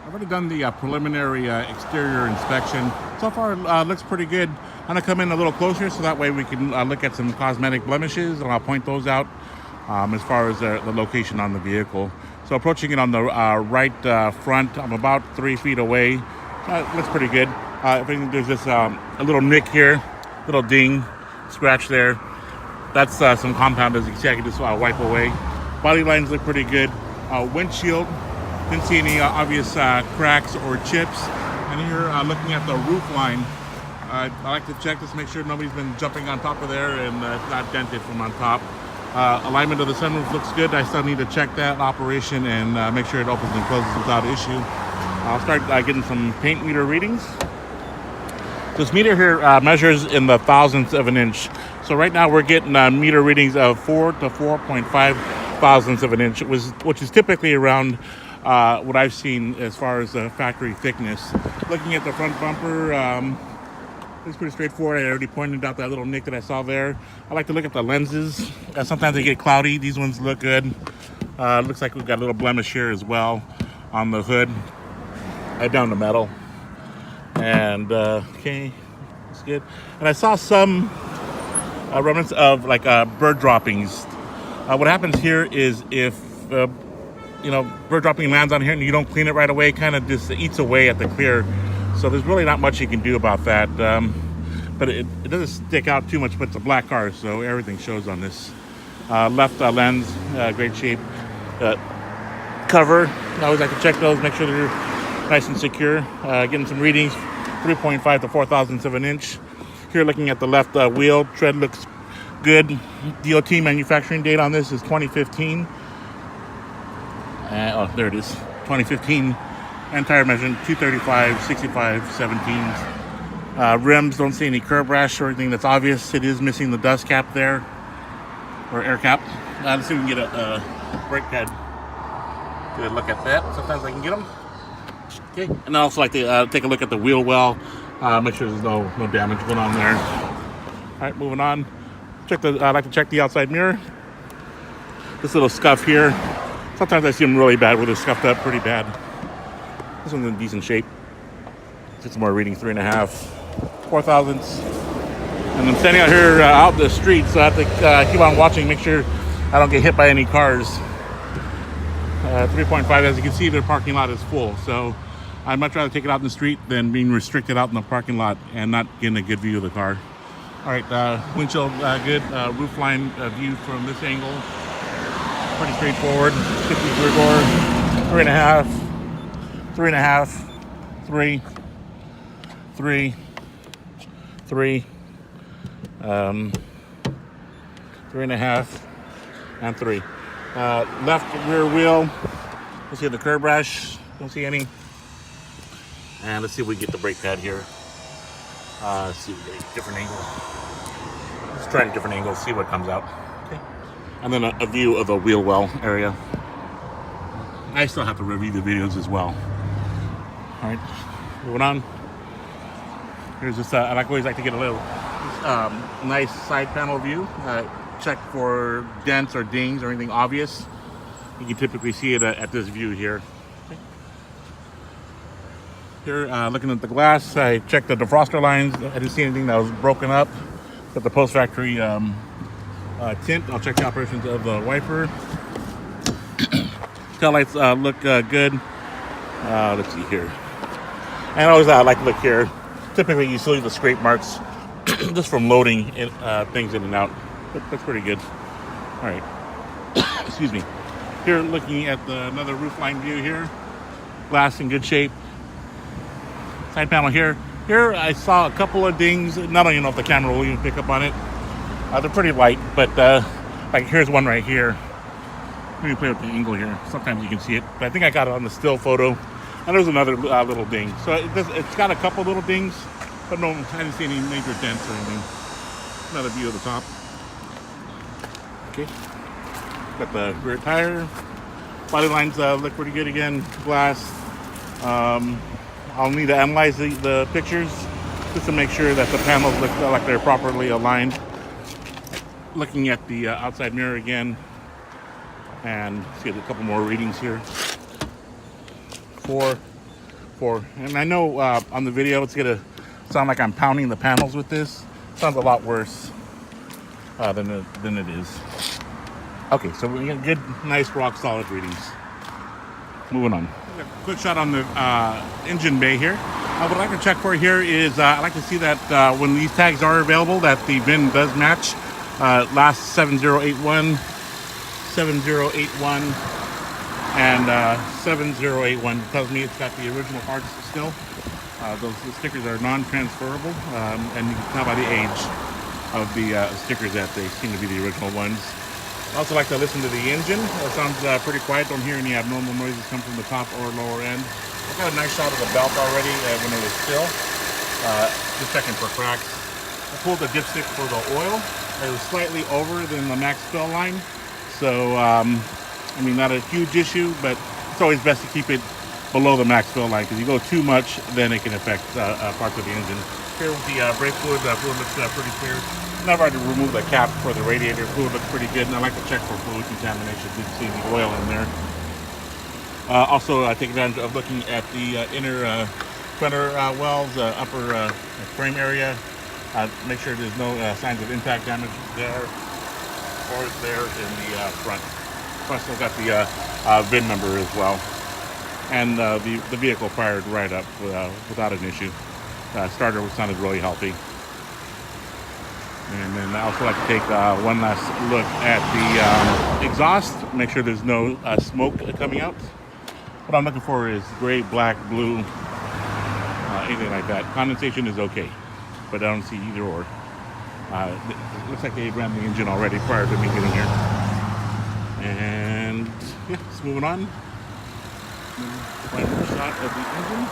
I've already done the preliminary exterior inspection. So far, looks pretty good. I'm gonna come in a little closer so that way we can look at some cosmetic blemishes, and I'll point those out as far as the location on the vehicle. So approaching it on the right front, I'm about 3 feet away. Looks pretty good. I think there's just a little nick here, little ding, scratch there. That's some compound, as you can see. I can just wipe away. Body lines look pretty good. Windshield, didn't see any obvious cracks or chips. And here, looking at the roof line, I like to check just to make sure nobody's been jumping on top of there and it's not dented from on top. Alignment of the sunroof looks good. I still need to check that operation and make sure it opens and closes without issue. I'll start getting some paint meter readings. This meter here measures in the thousandths of an inch. So right now we're getting meter readings of 4 to 4.5 thousandths of an inch, which is typically around what I've seen as far as factory thickness. Looking at the front bumper, it's pretty straightforward. I already pointed out that little nick that I saw there. I like to look at the lenses. Sometimes they get cloudy. These ones look good. Looks like we've got a little blemish here as well on the hood. Right down the metal. And okay, that's good. And I saw some remnants of like bird droppings. What happens here is if bird dropping lands on here and you don't clean it right away, kind of just eats away at the clear. So there's really not much you can do about that. But it doesn't stick out too much, but it's a black car, so everything shows on this. Left lens, great shape. Cover, I always like to check those, make sure they're nice and secure. Getting some readings, 3.5 to 4 thousandths of an inch. Here looking at the left wheel, tread looks good. DOT manufacturing date on this is 2015. Oh, there it is, 2015. And tire measurement, 235, 65, 17s. Rims, don't see any curb rash or anything that's obvious. It is missing the dust cap there, or air cap. Let's see if we can get a brake pad. Get a look at that. Sometimes I can get them. Okay. And I also like to take a look at the wheel well. Make sure there's no damage going on there. All right, moving on. I like to check the outside mirror. This little scuff here. Sometimes I see them really bad where they're scuffed up pretty bad. This one's in decent shape. Get some more reading, 3.5, 4 thousandths. And I'm standing out here out the street, so I have to keep on watching, make sure I don't get hit by any cars. 3.5, as you can see, the parking lot is full. So I'd much rather take it out in the street than being restricted out in the parking lot and not getting a good view of the car. All right, windshield good. Roof line view from this angle. Pretty straightforward. 50 rear door, 3.5. 3.5, 3, 3, 3, 3.5, and 3. Left rear wheel, let's see the curb rash, don't see any. And let's see if we get the brake pad here. Let's see if we get a different angle. Let's try a different angle, see what comes out. Okay. And then a view of the wheel well area. I still have to review the videos as well. All right, moving on. Here's this, I always like to get a little nice side panel view. Check for dents or dings or anything obvious. You can typically see it at this view here. Okay. Here, looking at the glass, I checked the defroster lines. I didn't see anything that was broken up. Got the post-factory tint. I'll check the operations of the wiper. Taillights look good. Let's see here. And I always like to look here. Typically, you see the scrape marks just from loading things in and out. That's pretty good. All right. Excuse me. Here, looking at another roofline view here. Glass in good shape. Side panel here. Here, I saw a couple of dings. Not only know if the camera will even pick up on it. They're pretty light, but like here's one right here. Let me play with the angle here. Sometimes you can see it, but I think I got it on the still photo. And there's another little ding. So it's got a couple little dings, but no, I didn't see any major dents or anything. Another view of the top. Okay. Got the rear tire. Body lines look pretty good again. Glass. I'll need to analyze the pictures just to make sure that the panels look like they're properly aligned. Looking at the outside mirror again. And let's get a couple more readings here. 4, for. And I know on the video it's gonna sound like I'm pounding the panels with this. Sounds a lot worse than it is. Okay, so we get good, nice, rock solid readings. Moving on. A quick shot on the engine bay here. What I'd like to check for here is I like to see that when these tags are available, that the VIN does match. Last 7081, 7081, and 7081 tells me it's got the original parts still. Those stickers are non-transferable, and you can tell by the age of the stickers that they seem to be the original ones. I also like to listen to the engine. It sounds pretty quiet. Don't hear any abnormal noises come from the top or lower end. I got a nice shot of the belt already when it was still. Just checking for cracks. I pulled the dipstick for the oil. It was slightly over than the max fill line. So, I mean, not a huge issue, but it's always best to keep it below the max fill line, because you go too much, then it can affect parts of the engine. Here with the brake fluid, fluid looks pretty clear. Whenever I remove the cap for the radiator, fluid looks pretty good, and I like to check for fluid contamination. Didn't see any oil in there. Also, I take advantage of looking at the inner fender wells, upper frame area. Make sure there's no signs of impact damage there or there in the front. Plus, I've got the VIN number as well. And the vehicle fired right up without an issue. Starter sounded really healthy. And then I also like to take one last look at the exhaust. Make sure there's no smoke coming out. What I'm looking for is gray, black, blue, anything like that. Condensation is okay, but I don't see either or. It looks like they ran the engine already prior to me getting here. And yeah, just moving on. Final shot of the engine.